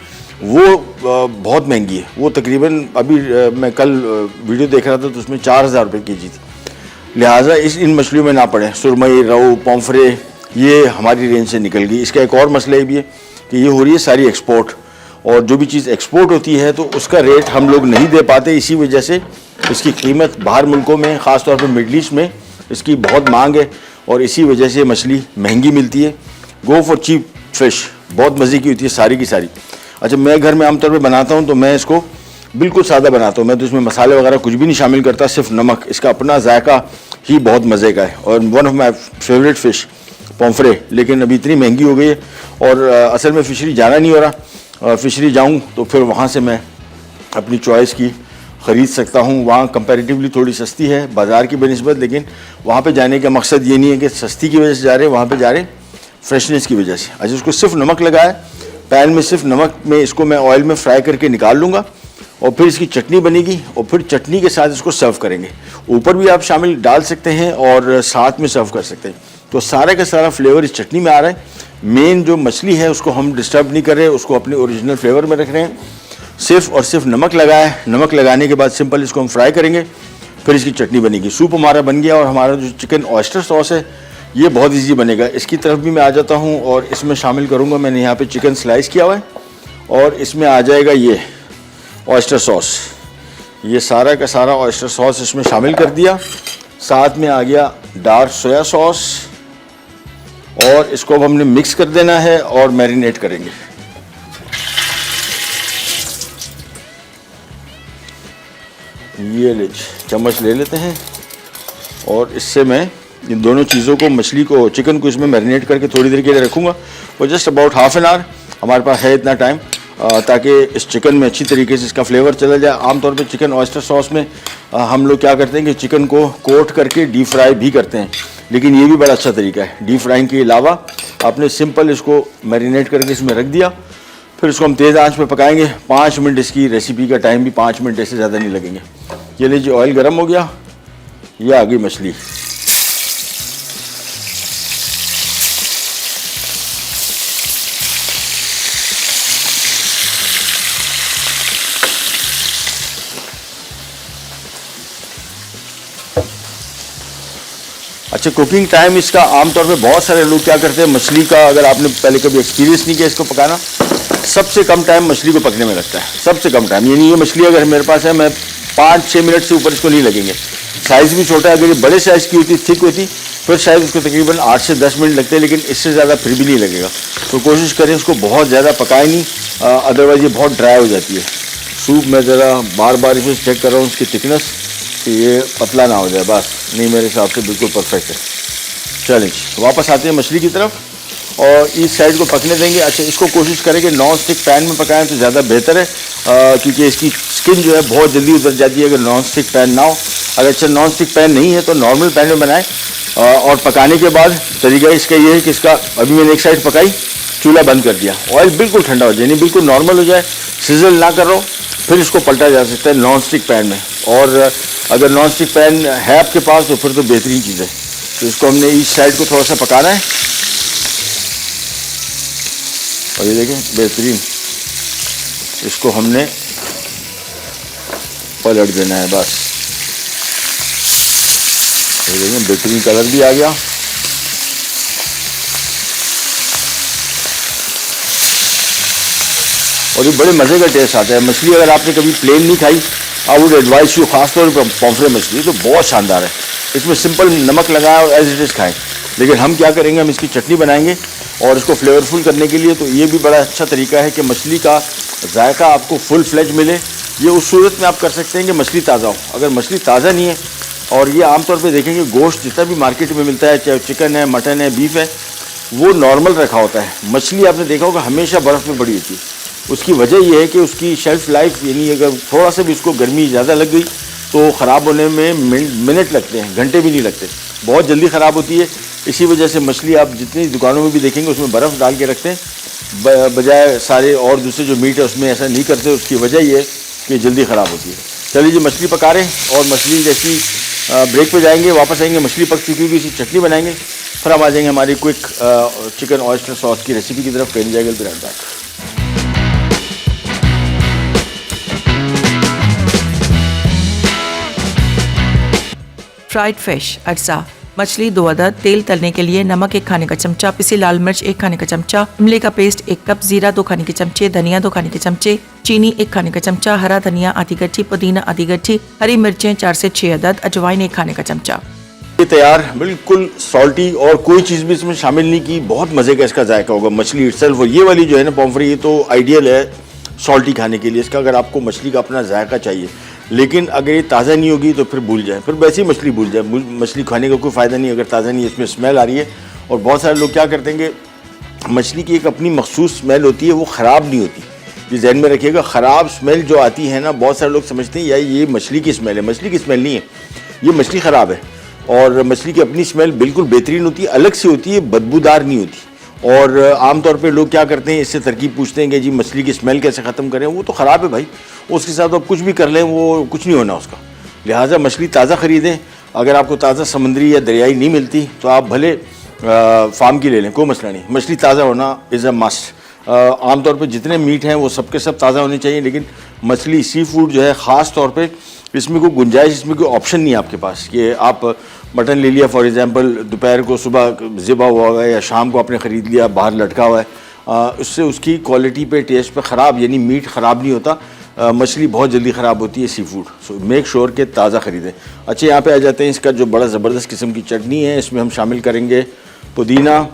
वो बहुत महंगी है। वो तकरीबन अभी मैं कल वीडियो देख रहा था तो उसमें 4,000 रुपये केजी थी। लिहाजा इन मछलियों में ना पड़े। सुरमई, रोहू, पॉम्फ्रे ये हमारी रेंज से निकल गई। इसका एक और मसला ये भी है कि ये हो रही है सारी एक्सपोर्ट, और जो भी चीज़ एक्सपोर्ट होती है तो उसका रेट हम लोग नहीं दे पाते। इसी वजह से इसकी कीमत बाहर मुल्कों में, ख़ास तौर पर मिडल ईस्ट में इसकी बहुत मांग है, और इसी वजह से मछली महंगी मिलती है। गो फॉर चीप फिश, बहुत मज़े की होती है सारी की सारी। अच्छा, मैं घर में आमतौर पर बनाता हूँ तो मैं इसको बिल्कुल सादा बनाता हूँ। मैं तो इसमें मसाले वगैरह कुछ भी नहीं शामिल करता, सिर्फ नमक। इसका अपना जायका ही बहुत मज़े का है, और one of my favourite fish पॉम्फ्रे। लेकिन अभी इतनी महंगी हो गई है, और असल में फ़िशरी जाना नहीं हो रहा। फ़िशरी जाऊँ तो फिर वहाँ से मैं अपनी चॉइस की ख़रीद सकता हूँ। वहाँ कंपैरेटिवली थोड़ी सस्ती है बाज़ार की बनस्बत, लेकिन वहाँ पे जाने का मकसद ये नहीं है कि सस्ती की वजह से जा रहे हैं, वहाँ पे जा रहे हैं फ्रेशनेस की वजह से। अच्छा, उसको सिर्फ नमक लगाया, पैन में सिर्फ नमक में इसको मैं ऑयल में फ्राई करके निकाल लूँगा, और फिर इसकी चटनी बनेगी, और फिर चटनी के साथ इसको सर्व करेंगे। ऊपर भी आप शामिल डाल सकते हैं और साथ में सर्व कर सकते हैं। तो सारा का सारा फ्लेवर इस चटनी में आ रहा है। मेन जो मछली है उसको हम डिस्टर्ब नहीं कर रहे, उसको अपने ओरिजिनल फ्लेवर में रख रहे हैं। सिर्फ और सिर्फ नमक लगाया है। नमक लगाने के बाद सिंपल इसको हम फ्राई करेंगे, फिर इसकी चटनी बनेगी। सूप हमारा बन गया, और हमारा जो चिकन ऑयस्टर सॉस है ये बहुत ईजी बनेगा। इसकी तरफ भी मैं आ जाता हूँ और इसमें शामिल करूँगा। मैंने यहाँ पे चिकन स्लाइस किया हुआ है, और इसमें आ जाएगा ये ऑयस्टर सॉस। ये सारा का सारा ऑयस्टर सॉस इसमें शामिल कर दिया। साथ में आ गया डार्क सोया सॉस, और इसको अब हमने मिक्स कर देना है और मैरिनेट करेंगे। ये चम्मच ले लेते हैं, और इससे मैं इन दोनों चीज़ों को, मछली को, चिकन को इसमें मैरिनेट करके थोड़ी देर के लिए रखूँगा। और just about half an hour हमारे पास है इतना टाइम, ताकि इस चिकन में अच्छी तरीके से इसका फ्लेवर चला जाए। आमतौर पे चिकन ऑयस्टर सॉस में हम लोग क्या करते हैं कि चिकन को कोट करके डीप फ्राई भी करते हैं, लेकिन ये भी बड़ा अच्छा तरीका है। डीप फ्राइंग के अलावा आपने सिंपल इसको मैरिनेट करके इसमें रख दिया, फिर इसको हम तेज़ आंच पे पकाएंगे 5 मिनट। इसकी रेसिपी का टाइम भी 5 मिनट से ज़्यादा नहीं लगेंगे। ये लीजिए, ऑयल गर्म हो गया, ये आ गई मछली। अच्छा, कुकिंग टाइम इसका आमतौर पे बहुत सारे लोग क्या करते हैं, मछली का अगर आपने पहले कभी एक्सपीरियंस नहीं किया इसको पकाना, सबसे कम टाइम मछली को पकने में लगता है। सबसे कम टाइम, यानी ये मछली अगर मेरे पास है, मैं 5-6 मिनट से ऊपर इसको नहीं लगेंगे। साइज़ भी छोटा है। अगर ये बड़े साइज़ की होती, थिक होती, फिर शायद उसको तकरीबन 8 से 10 मिनट लगते हैं, लेकिन इससे ज़्यादा फिर भी नहीं लगेगा। तो कोशिश करें इसको बहुत ज़्यादा पकाए नहीं, अदरवाइज़ ये बहुत ड्राई हो जाती है। सूप में ज़रा बार बार इसे चेक कर रहा हूँ उसकी थिकनेस, कि ये पतला ना हो जाए। बस नहीं, मेरे हिसाब से बिल्कुल परफेक्ट है। चलें, वापस आते हैं मछली की तरफ, और इस साइड को पकने देंगे। अच्छा, इसको कोशिश करें कि नॉन स्टिक पैन में पकाएं तो ज़्यादा बेहतर है, क्योंकि इसकी स्किन जो है बहुत जल्दी उतर जाती है अगर नॉन स्टिक पैन ना हो। अगर अच्छा नॉन स्टिक पैन नहीं है तो नॉर्मल पैन में बनाएं। और पकाने के बाद तरीका इसका ये है कि इसका, अभी मैंने एक साइड पकाई, चूल्हा बंद कर दिया, ऑयल बिल्कुल ठंडा हो जाए, यानी बिल्कुल नॉर्मल हो जाए, सिजल ना कर लो, फिर इसको पलटा जा सकता है नॉन स्टिक पैन में। और अगर नॉन स्टिक पैन है आपके पास तो फिर तो बेहतरीन चीज़ है। तो इसको हमने इस साइड को थोड़ा सा पकाना है, और ये देखें बेहतरीन, इसको हमने पलट देना है बस। ये देखें बेहतरीन कलर भी आ गया। और ये बड़े मज़े का टेस्ट आता है। मछली अगर आपने कभी प्लेन नहीं खाई, आई वुड एडवाइस यू, खासतौर पर पॉम्फ्रे मछली तो बहुत शानदार है। इसमें सिंपल नमक लगाया और एज इट इज़ खाएँ। लेकिन हम क्या करेंगे, हम इसकी चटनी बनाएंगे, और इसको फ्लेवरफुल करने के लिए तो ये भी बड़ा अच्छा तरीका है कि मछली का जायका आपको फुल फ्लेज मिले। ये उस सूरत में आप कर सकते हैं कि मछली ताज़ा हो। अगर मछली ताज़ा नहीं है, और ये आमतौर पे देखेंगे गोश्त जितना भी मार्केट में मिलता है, चाहे चिकन है, मटन है, बीफ है, वो नॉर्मल रखा होता है। मछली आपने देखा होगा हमेशा बर्फ़ में बड़ी होती है। उसकी वजह यह है कि उसकी शेल्फ़ लाइफ, यानी अगर थोड़ा सा भी उसको गर्मी ज़्यादा लग गई तो ख़राब होने में मिनट लगते हैं, घंटे भी नहीं लगते, बहुत जल्दी ख़राब होती है। इसी वजह से मछली आप जितनी दुकानों में भी देखेंगे उसमें बर्फ़ डाल के रखते हैं, बजाय सारे और दूसरे जो मीट है उसमें ऐसा नहीं करते। उसकी वजह ये है कि जल्दी ख़राब होती है। चलिए जी, मछली पका रहे हैं, और मछली जैसी ब्रेक पे जाएंगे, वापस आएंगे, मछली पक चुकी होगी, इसी चटनी बनाएंगे, फिर हम आ जाएंगे हमारी क्विक चिकन ऑयस्टर सॉस की रेसिपी की तरफ। कहीं जाएगा फिर बैक। फ्राइड फिश अज्जा, मछली 2 अदद, तेल तलने के लिए नमक 1 खाने का चमचा, पिसी लाल मिर्च 1 खाने का चमचा, इमली का पेस्ट 1 कप, जीरा 2 खाने के चमचे, धनिया 2 खाने के चमचे, चीनी 1 खाने का चमचा, हरा धनिया आधी गड्ढी, पुदीना आधी गड्ढी, हरी मिर्चें 4 से 6 अदद, अजवाइन 1 खाने का चमचा। ये तैयार, बिल्कुल सॉल्टी और कोई चीज़ भी इसमें शामिल नहीं की। बहुत मज़े का इसका जायका होगा। मछली इटसेल्फ, ये वाली जो है ना पॉम्फ्री, ये तो आइडियल है सॉल्टी खाने के लिए इसका। अगर आपको मछली का अपना जायका चाहिए, लेकिन अगर ये ताज़ा नहीं होगी तो फिर भूल जाए, फिर वैसे ही मछली भूल जाए। मछली खाने का कोई फ़ायदा नहीं अगर ताज़ा नहीं है, इसमें स्मेल आ रही है। और बहुत सारे लोग क्या करते हैं कि मछली की एक अपनी मखसूस स्मेल होती है, वो ख़राब नहीं होती। ये जहन में रखिएगा, ख़राब स्मेल जो आती है ना, बहुत सारे लोग समझते हैं यार ये मछली की स्मेल है। मछली की स्मेल नहीं है, ये मछली ख़राब है। और मछली की अपनी स्मेल बिल्कुल बेहतरीन होती है, अलग से होती है, बदबूदार नहीं होती। और आमतौर पे लोग क्या करते हैं, इससे तरकीब पूछते हैं कि जी मछली की स्मेल कैसे ख़त्म करें। वो तो ख़राब है भाई, उसके साथ आप कुछ भी कर लें वो कुछ नहीं होना उसका। लिहाजा मछली ताज़ा ख़रीदें। अगर आपको ताज़ा समुद्री या दरियाई नहीं मिलती तो आप भले फार्म की ले लें, कोई मसला नहीं। मछली ताज़ा होना इज़ अ मस्ट। आमतौर पे जितने मीट हैं वो सबके सब ताज़ा होने चाहिए, लेकिन मछली सी फूड जो है ख़ास तौर पे इसमें कोई गुंजाइश, इसमें कोई ऑप्शन नहीं है आपके पास कि आप मटन ले लिया फॉर एग्जांपल, दोपहर को सुबह ज़िबा हुआ है या शाम को आपने ख़रीद लिया, बाहर लटका हुआ है, उससे उसकी क्वालिटी पे, टेस्ट पे ख़राब, यानी मीट ख़राब नहीं होता। मछली बहुत जल्दी ख़राब होती है sea food. So make sure के ताज़ा ख़रीदें। अच्छा, यहाँ पे आ जाते हैं इसका जो बड़ा ज़बरदस्त किस्म की चटनी है। इसमें हम शामिल करेंगे पुदीना,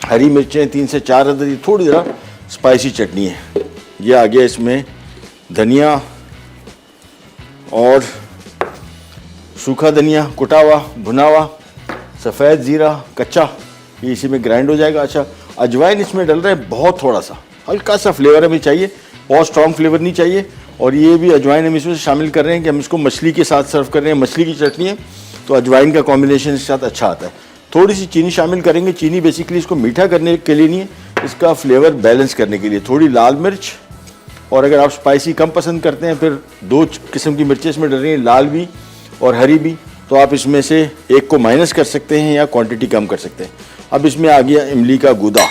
हरी मिर्चें 3 से 4 अदद, ये थोड़ी ज़रा स्पाइसी चटनी है। ये आ गया इसमें धनिया और सूखा धनिया, कुटा हुआ, भुना हुआ, सफ़ेद ज़ीरा कच्चा, ये इसी में ग्राइंड हो जाएगा। अच्छा, अजवाइन इसमें डल रहा है बहुत थोड़ा सा, हल्का सा फ्लेवर हमें चाहिए, बहुत स्ट्रॉन्ग फ्लेवर नहीं चाहिए। और ये भी अजवाइन हम इसमें शामिल कर रहे हैं कि हम इसको मछली के साथ सर्व कर रहे हैं। मछली की चटनी है तो अजवाइन का कॉम्बिनेशन इसके साथ अच्छा आता है। थोड़ी सी चीनी शामिल करेंगे। चीनी बेसिकली इसको मीठा करने के लिए नहीं है, इसका फ्लेवर बैलेंस करने के लिए। थोड़ी लाल मिर्च, और अगर आप स्पाइसी कम पसंद करते हैं फिर 2 किस्म की मिर्चें इसमें डल रही हैं, लाल भी और हरी भी, तो आप इसमें से एक को माइनस कर सकते हैं या क्वांटिटी कम कर सकते हैं। अब इसमें आ गया इमली का गूदा।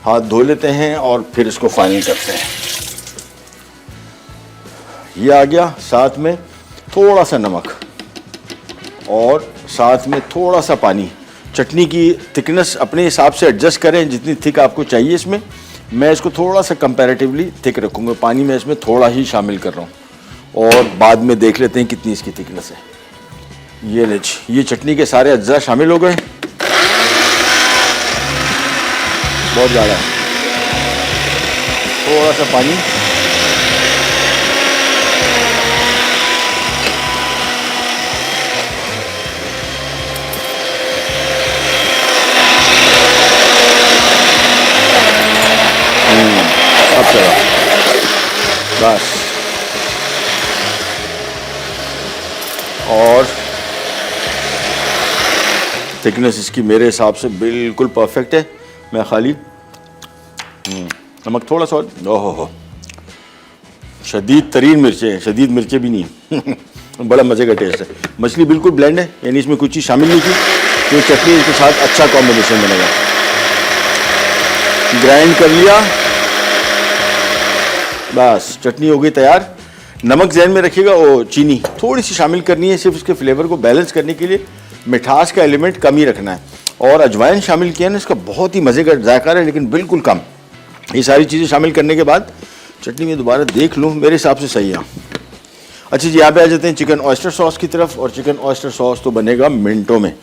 हाथ धो लेते हैं और फिर इसको फाइनल करते हैं। ये आ गया, साथ में थोड़ा सा नमक और साथ में थोड़ा सा पानी। चटनी की थिकनेस अपने हिसाब से एडजस्ट करें, जितनी थिक आपको चाहिए। इसमें मैं इसको थोड़ा सा कंपैरेटिवली थिक रखूँगा। पानी मैं इसमें थोड़ा ही शामिल कर रहा हूँ और बाद में देख लेते हैं कितनी इसकी थिकनेस है। ये लीजिए, ये चटनी के सारे अज्जा शामिल हो गए। बहुत ज़्यादा है, थोड़ा सा पानी, अब चलो बस। और थिकनेस इसकी मेरे हिसाब से बिल्कुल परफेक्ट है। मैं खाली नमक थोड़ा सा, ओहो शदीद तरीन मिर्चें, शदीद मिर्चें भी नहीं बड़ा मज़े का टेस्ट है। मछली बिल्कुल ब्लेंड है, यानी इसमें कुछ चीज़ शामिल नहीं की, तो चटनी इसके साथ अच्छा कॉम्बिनेशन बनेगा। ग्राइंड कर लिया, बस चटनी हो गई तैयार। नमक ज़हन में रखिएगा, वो चीनी थोड़ी सी शामिल करनी है, सिर्फ इसके फ्लेवर को बैलेंस करने के लिए। मिठास का एलिमेंट कम ही रखना है। और अजवाइन शामिल किया ना, इसका बहुत ही मज़े का जायका है, लेकिन बिल्कुल कम। ये सारी चीज़ें शामिल करने के बाद चटनी में दोबारा देख लूँ, मेरे हिसाब से सही है। अच्छा जी, यहाँ पे आ जाते हैं चिकन ऑयस्टर सॉस की तरफ। और चिकन ऑयस्टर सॉस तो बनेगा मिनटों में,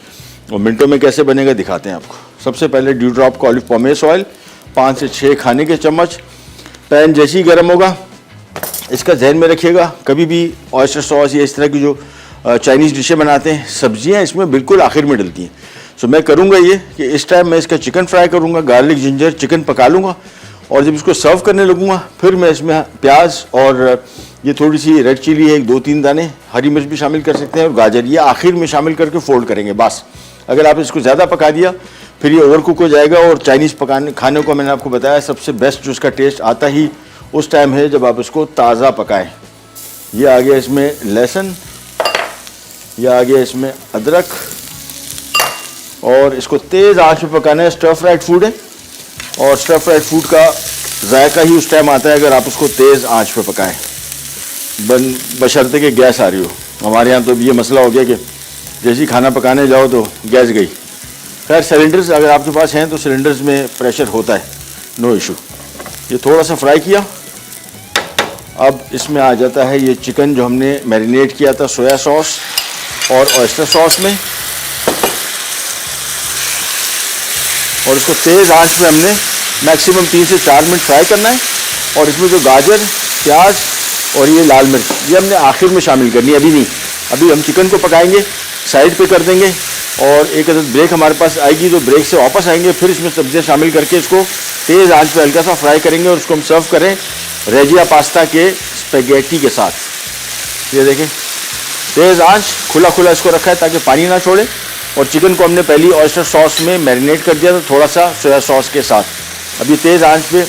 और मिनटों में कैसे बनेगा दिखाते हैं आपको। सबसे पहले ड्यू ड्रॉप का ऑलिव पोमेस ऑयल 5 से 6 खाने के चम्मच। पैन जैसे ही गर्म होगा, इसका ध्यान में रखिएगा, कभी भी ऑयस्टर सॉस या इस तरह की जो चाइनीज़ डिशें बनाते हैं, सब्जियां इसमें बिल्कुल आखिर में डलती हैं। सो मैं करूँगा ये कि इस टाइम मैं इसका चिकन फ्राई करूँगा, गार्लिक जिंजर चिकन पका लूँगा, और जब इसको सर्व करने लगूँगा फिर मैं इसमें प्याज और ये थोड़ी सी रेड चिली है, 2-3 दाने, हरी मिर्च भी शामिल कर सकते हैं, और गाजर, ये आखिर में शामिल करके फोल्ड करेंगे बस। अगर आप इसको ज़्यादा पका दिया फिर ये ओवर कुक हो जाएगा। और चाइनीज़ पकाने खाने को मैंने आपको बताया सबसे बेस्ट जो इसका टेस्ट आता ही उस टाइम है जब आप इसको ताज़ा पकाएं। ये आ गया इसमें लहसुन, ये आ गया इसमें अदरक, और इसको तेज़ आंच पे पकाना है। स्टर फ्राइड फूड है और स्टर फ्राइड फूड का जायका ही उस टाइम आता है अगर आप उसको तेज़ आंच पे पकाएं, बशर्ते कि गैस आ रही हो। हमारे यहाँ तो ये मसला हो गया कि जैसे ही खाना पकाने जाओ तो गैस गई। खैर सिलेंडर्स अगर आपके पास हैं तो सिलेंडर्स में प्रेशर होता है, नो इशू। ये थोड़ा सा फ्राई किया। अब इसमें आ जाता है ये चिकन जो हमने मैरिनेट किया था सोया सॉस और ऑयस्टर सॉस में, और इसको तेज़ आंच पे हमने मैक्सिमम 3 से 4 मिनट फ्राई करना है। और इसमें जो गाजर, प्याज और ये लाल मिर्च ये हमने आखिर में शामिल करनी है, अभी नहीं। अभी हम चिकन को पकाएंगे, साइड पे कर देंगे और एक अदद ब्रेक हमारे पास आएगी तो ब्रेक से वापस आएंगे, फिर इसमें सब्जियां शामिल करके इसको तेज़ आंच पे हल्का सा फ्राई करेंगे और इसको हम सर्व करें रेजिया पास्ता के स्पेगेटी के साथ। ये देखें तेज़ आंच, खुला खुला इसको रखा है ताकि पानी ना छोड़े। और चिकन को हमने पहली ऑयस्टर सॉस में मैरिनेट कर दिया था थोड़ा सा सोया सॉस के साथ। अभी तेज़ आंच पे,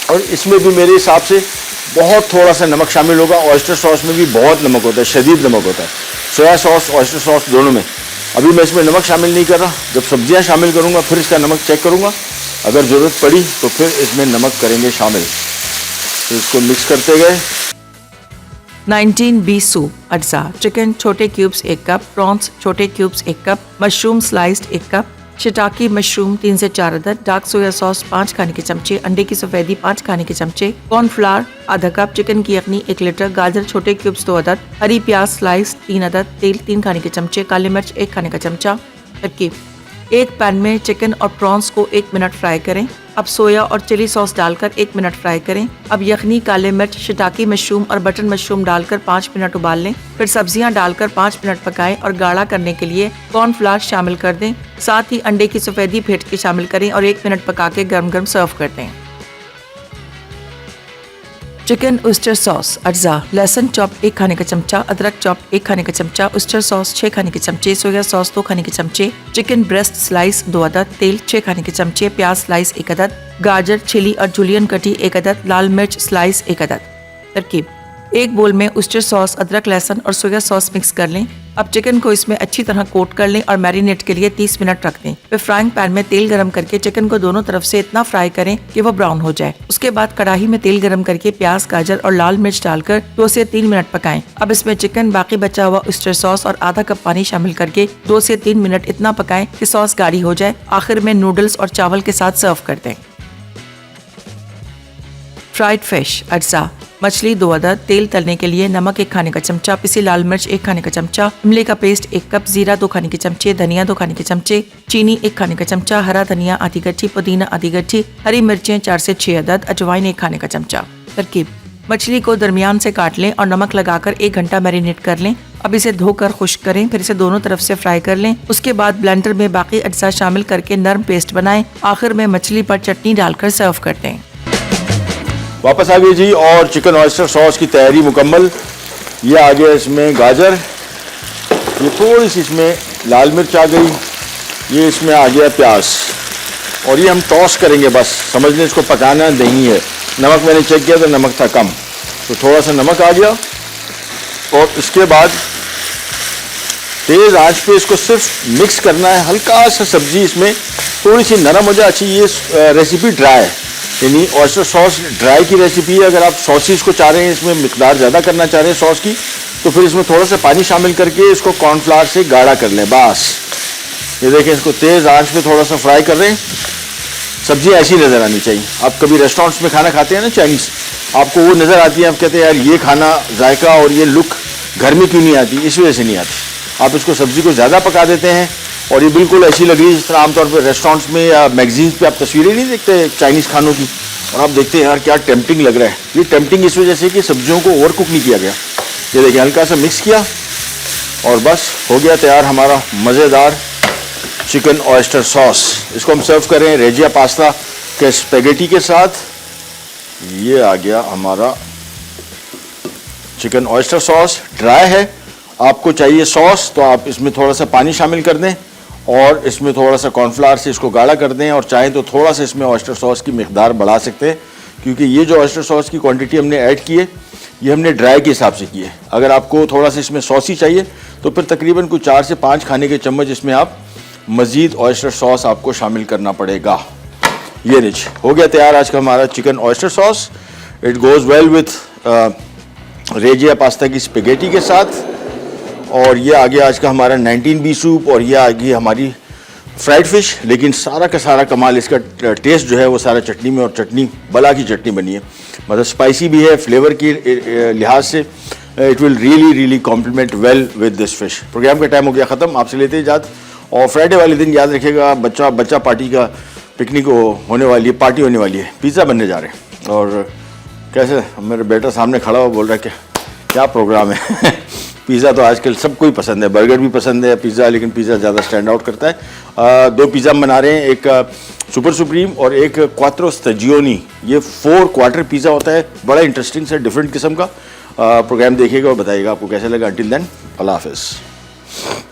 और इसमें भी मेरे हिसाब से बहुत थोड़ा सा नमक शामिल होगा। ऑयस्टर सॉस में भी बहुत नमक होता है, शदीद नमक होता है, सोया सॉस ऑयस्टर सॉस दोनों में। अभी मैं इसमें नमक शामिल नहीं कर रहा, जब सब्जियां शामिल करूंगा फिर इसका नमक चेक करूंगा, अगर ज़रूरत पड़ी तो फिर इसमें नमक करेंगे शामिल। तो इसको मिक्स करते गए। 19B सूप अज्जा, चिकन छोटे क्यूब्स 1 कप, प्रॉन्स छोटे cubes 1 cup, mushroom sliced 1 cup, shiitake mushroom 3 से 4 अदद, डार्क सोया सॉस 5 खाने के चमचे, अंडे की सफेदी 5 खाने के चमचे, कॉर्नफ्लावर आधा कप, चिकन की यखनी 1 लीटर, गाजर छोटे क्यूब्स 2 अदद, हरी प्याज स्लाइस 3 अदद, तेल 3 खाने के चमचे, काली मिर्च 1 खाने का चमचा। तरकीब: एक पैन में चिकन और प्रॉन्स को 1 मिनट फ्राई करें। अब सोया और चिली सॉस डालकर 1 मिनट फ्राई करें। अब यखनी, काले मिर्च, शिटाकी मशरूम और बटन मशरूम डालकर 5 मिनट उबाल लें। फिर सब्जियां डालकर 5 मिनट पकाएं और गाढ़ा करने के लिए कॉर्नफ्लावर शामिल कर दें। साथ ही अंडे की सफेदी फेंट के शामिल करें और 1 मिनट पका के गर्म गर्म सर्व कर दें। चिकन ऑयस्टर सॉस अज्जा, लहसुन चॉप 1 खाने का चमचा, अदरक चॉप 1 खाने का चमचा, ऑयस्टर सॉस 6 खाने के चमचे, सोया सॉस 2 खाने के चमचे, चिकन ब्रेस्ट स्लाइस 2 अदद, तेल 6 खाने के चमचे, प्याज स्लाइस 1 अदद, गाजर, चिली और जूलियन कटी 1 अदद, लाल मिर्च स्लाइस 1 अदद। तरकीब: एक बोल में ऑयस्टर सॉस, अदरक, लहसुन और सोया सॉस मिक्स कर लें। अब चिकन को इसमें अच्छी तरह कोट कर लें और मैरिनेट के लिए 30 मिनट रख दें। फिर फ्राइंग पैन में तेल गरम करके चिकन को दोनों तरफ से इतना फ्राई करें कि वो ब्राउन हो जाए। उसके बाद कढ़ाई में तेल गरम करके प्याज, गाजर और लाल मिर्च डालकर 2 से 3 मिनट पकाएं। अब इसमें चिकन, बाकी बचा हुआ ऑयस्टर सॉस और आधा कप पानी शामिल करके 2 से 3 मिनट इतना पकाएं कि सॉस गाढ़ी हो जाए। आखिर में नूडल्स और चावल के साथ सर्व कर दें। फ्राइड फिश अज्जा, मछली 2 अदद, तेल तलने के लिए नमक 1 खाने का चमचा, पिसी लाल मिर्च 1 खाने का चमचा, इमली का पेस्ट 1 कप, जीरा 2 खाने के चमचे, धनिया 2 खाने के चमचे, चीनी 1 खाने का चमचा, हरा धनिया आधी गट्ठी, पुदीना आधी गट्ठी, हरी मिर्चें 4 से 6 अदद, अजवाइन 1 खाने का चमचा। तरकीब: मछली को दरमियान से काट लें और नमक लगाकर 1 घंटा मैरिनेट कर लें। अब इसे धोकर खुश्क करें, फिर इसे दोनों तरफ से फ्राई कर लें। उसके बाद ब्लेंडर में बाकी अज्जा शामिल करके नरम पेस्ट बनाएं। आखिर में मछली पर चटनी डालकर सर्व कर दें। वापस आ गई जी और चिकन ऑयस्टर सॉस की तैयारी मुकम्मल। ये आ गया इसमें गाजर, ये थोड़ी सी इसमें लाल मिर्च आ गई, ये इसमें आ गया प्याज, और ये हम टॉस करेंगे। बस समझ लें इसको पकाना नहीं है। नमक मैंने चेक किया तो नमक था कम, तो थोड़ा सा नमक आ गया। और इसके बाद तेज़ आंच पे इसको सिर्फ मिक्स करना है। हल्का सा सब्जी इसमें थोड़ी सी नरम हो जाए। अच्छी ये रेसिपी ड्राई है, यानी ऑयस्टर सॉस ड्राई की रेसिपी है। अगर आप सॉसेस को चाह रहे हैं, इसमें मिकदार ज़्यादा करना चाह रहे हैं सॉस की, तो फिर इसमें थोड़ा सा पानी शामिल करके इसको कॉर्नफ्लावर से गाढ़ा कर लें। बस ये देखें, इसको तेज़ आंच पे थोड़ा सा फ्राई कर रहे हैं। सब्जी ऐसी नज़र आनी चाहिए। आप कभी रेस्टोरेंट्स में खाना खाते हैं ना चाइनीज़, आपको वो नज़र आती है, आप कहते हैं यार ये खाना जायका और ये लुक घर में क्यों नहीं आती, इस वजह से नहीं आती। आप इसको सब्ज़ी को ज़्यादा पका देते हैं और ये बिल्कुल ऐसी लग रही है जिस तरह आमतौर पर रेस्टोरेंट्स में या मैगजीन्स पे आप तस्वीरें नहीं देखते चाइनीज़ खानों की, और आप देखते हैं यार क्या टेम्पटिंग लग रहा है। ये टेम्पटिंग इस वजह से कि सब्जियों को ओवर कुक नहीं किया गया। ये देखिए, हल्का सा मिक्स किया और बस हो गया तैयार हमारा मज़ेदार चिकन ऑयस्टर सॉस। इसको हम सर्व करें रेजिया पास्ता के स्पेगेटी के साथ। ये आ गया हमारा चिकन ऑयस्टर सॉस। ड्राई है, आपको चाहिए सॉस तो आप इसमें थोड़ा सा पानी शामिल कर दें और इसमें थोड़ा सा कॉर्नफ्लावर से इसको गाढ़ा कर दें, और चाहें तो थोड़ा सा इसमें ऑयस्टर सॉस की मिकदार बढ़ा सकते हैं, क्योंकि ये जो ऑयस्टर सॉस की क्वांटिटी हमने ऐड की है ये हमने ड्राई के हिसाब से की है। अगर आपको थोड़ा सा इसमें सॉसी चाहिए तो फिर तकरीबन कुछ 4 से 5 खाने के चम्मच इसमें आप मज़ीद ऑयस्टर सॉस आपको शामिल करना पड़ेगा। ये रिच हो गया तैयार आज का हमारा chicken oyster sauce. It goes well with regia pasta की स्पेगेटी के साथ। और ये आ गया आज का हमारा 19B सूप और ये आ गई हमारी फ्राइड फिश। लेकिन सारा का सारा कमाल इसका टेस्ट जो है वो सारा चटनी में, और चटनी बला की चटनी बनी है, मतलब स्पाइसी भी है, फ्लेवर की लिहाज से it will really complement well with this fish. Programme का टाइम हो गया ख़त्म, आपसे लेते हैं इजाज़त। और फ्राइडे वाले दिन याद रखिएगा बच्चा पार्टी का पिकनिक होने वाली है, पार्टी होने वाली है, पिज़्ज़ा बनने जा रहे हैं। और कैसे मेरा बेटा सामने खड़ा हुआ बोल रहा है कि क्या प्रोग्राम है पिज़्ज़ा तो आजकल सबको ही पसंद है, बर्गर भी पसंद है, पिज़्ज़ा, लेकिन पिज़्ज़ा ज़्यादा स्टैंड आउट करता है। 2 पिज़्ज़ा हम बना रहे हैं, एक सुपर सुप्रीम और एक क्वात्रो स्टैजियोनी। ये 4 क्वार्टर पिज़्ज़ा होता है, बड़ा इंटरेस्टिंग से डिफरेंट किस्म का। प्रोग्राम देखिएगा और बताइएगा आपको कैसे लगा। अंटिल देन, अल्लाह हाफ़िज़।